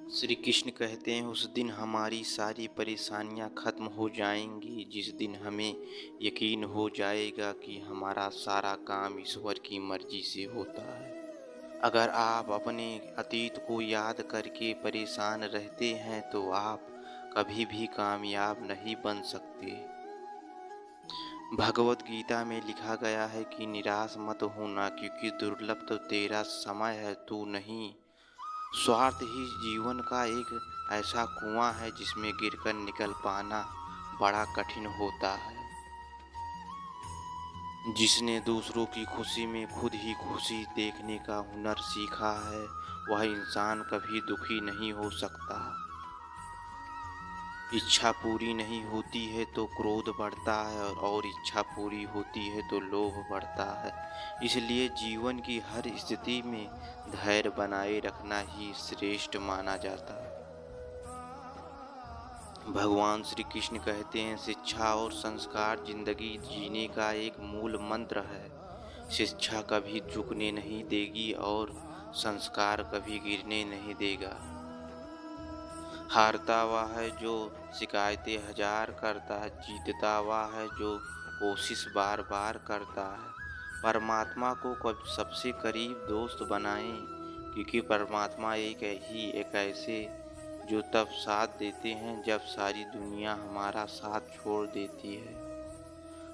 श्री कृष्ण कहते हैं उस दिन हमारी सारी परेशानियां खत्म हो जाएंगी जिस दिन हमें यकीन हो जाएगा कि हमारा सारा काम ईश्वर की मर्जी से होता है। अगर आप अपने अतीत को याद करके परेशान रहते हैं तो आप कभी भी कामयाब नहीं बन सकते। भगवत गीता में लिखा गया है कि निराश मत होना, क्योंकि दुर्लभ तो तेरा समय है, तू नहीं। स्वार्थ ही जीवन का एक ऐसा कुआं है जिसमें गिरकर निकल पाना बड़ा कठिन होता है। जिसने दूसरों की खुशी में खुद ही खुशी देखने का हुनर सीखा है, वह इंसान कभी दुखी नहीं हो सकता। इच्छा पूरी नहीं होती है तो क्रोध बढ़ता है, और इच्छा पूरी होती है तो लोभ बढ़ता है। इसलिए जीवन की हर स्थिति में धैर्य बनाए रखना ही श्रेष्ठ माना जाता है। भगवान श्री कृष्ण कहते हैं शिक्षा और संस्कार जिंदगी जीने का एक मूल मंत्र है। शिक्षा कभी झुकने नहीं देगी और संस्कार कभी गिरने नहीं देगा। हारता वह है जो शिकायतें हजार करता है, जीतता वह है जो कोशिश बार बार करता है। परमात्मा को कब सबसे करीब दोस्त बनाएं, क्योंकि परमात्मा एक ऐसे जो तब साथ देते हैं जब सारी दुनिया हमारा साथ छोड़ देती है।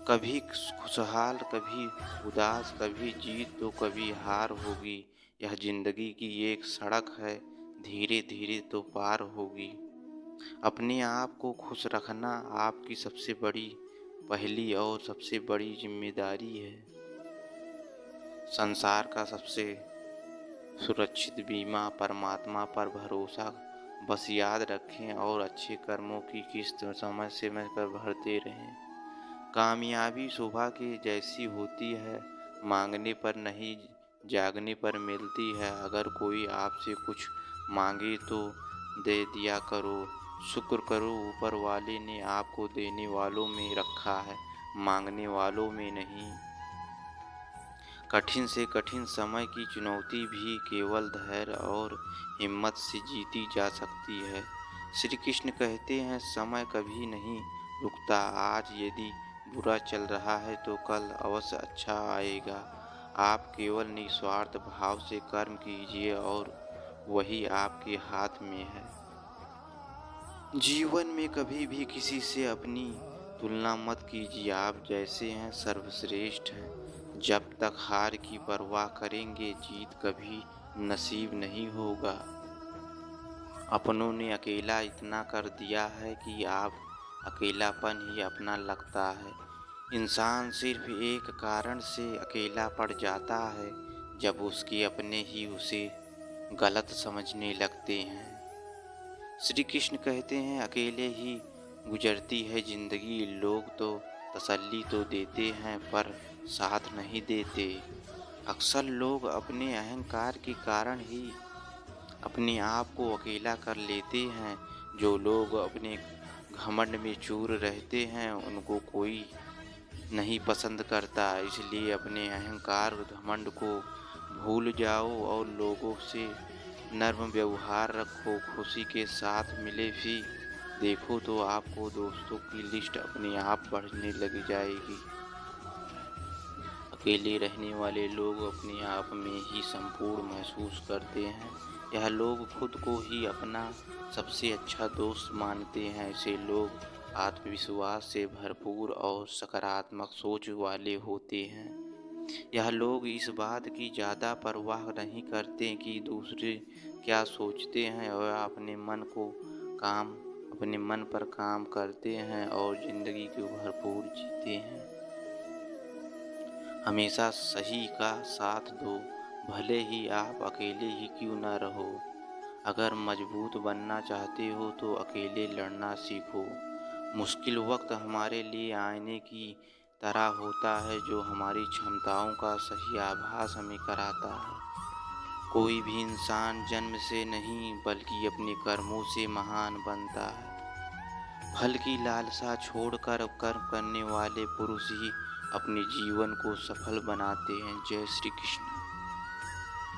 कभी खुशहाल, कभी उदास, कभी जीत तो कभी हार होगी। यह जिंदगी की एक सड़क है, धीरे धीरे तो पार होगी। अपने आप को खुश रखना आपकी सबसे बड़ी पहली और सबसे बड़ी जिम्मेदारी है। संसार का सबसे सुरक्षित बीमा परमात्मा पर भरोसा। बस याद रखें और अच्छे कर्मों की किस्त समय समय पर भरते रहें। कामयाबी सुबह के जैसी होती है, मांगने पर नहीं जागने पर मिलती है। अगर कोई आपसे कुछ मांगे तो दे दिया करो। शुक्र करो ऊपर वाले ने आपको देने वालों में रखा है, मांगने वालों में नहीं। कठिन से कठिन समय की चुनौती भी केवल धैर्य और हिम्मत से जीती जा सकती है। श्री कृष्ण कहते हैं समय कभी नहीं रुकता। आज यदि बुरा चल रहा है तो कल अवश्य अच्छा आएगा। आप केवल निस्वार्थ भाव से कर्म कीजिए और वही आपके हाथ में है। जीवन में कभी भी किसी से अपनी तुलना मत कीजिए। आप जैसे हैं सर्वश्रेष्ठ हैं। जब तक हार की परवाह करेंगे जीत कभी नसीब नहीं होगा। अपनों ने अकेला इतना कर दिया है कि आप अकेलापन ही अपना लगता है। इंसान सिर्फ एक कारण से अकेला पड़ जाता है, जब उसके अपने ही उसे गलत समझने लगते हैं। श्री कृष्ण कहते हैं अकेले ही गुजरती है जिंदगी। लोग तो तसल्ली तो देते हैं पर साथ नहीं देते। अक्सर लोग अपने अहंकार के कारण ही अपने आप को अकेला कर लेते हैं। जो लोग अपने घमंड में चूर रहते हैं उनको कोई नहीं पसंद करता। इसलिए अपने अहंकार घमंड को भूल जाओ और लोगों से नर्म व्यवहार रखो। खुशी के साथ मिले भी देखो तो आपको दोस्तों की लिस्ट अपने आप बढ़ने लग जाएगी। अकेले रहने वाले लोग अपने आप में ही संपूर्ण महसूस करते हैं। यह लोग खुद को ही अपना सबसे अच्छा दोस्त मानते हैं। ऐसे लोग आत्मविश्वास से भरपूर और सकारात्मक सोच वाले होते हैं। यह लोग इस बात की ज़्यादा परवाह नहीं करते कि दूसरे क्या सोचते हैं, और अपने मन पर काम करते हैं और ज़िंदगी को भरपूर जीते हैं। हमेशा सही का साथ दो, भले ही आप अकेले ही क्यों न रहो। अगर मजबूत बनना चाहते हो तो अकेले लड़ना सीखो। मुश्किल वक्त हमारे लिए आईने की तरह होता है, जो हमारी क्षमताओं का सही आभास हमें कराता है। कोई भी इंसान जन्म से नहीं बल्कि अपने कर्मों से महान बनता है। फल की लालसा छोड़कर कर्म करने वाले पुरुष ही अपने जीवन को सफल बनाते हैं। जय श्री कृष्ण।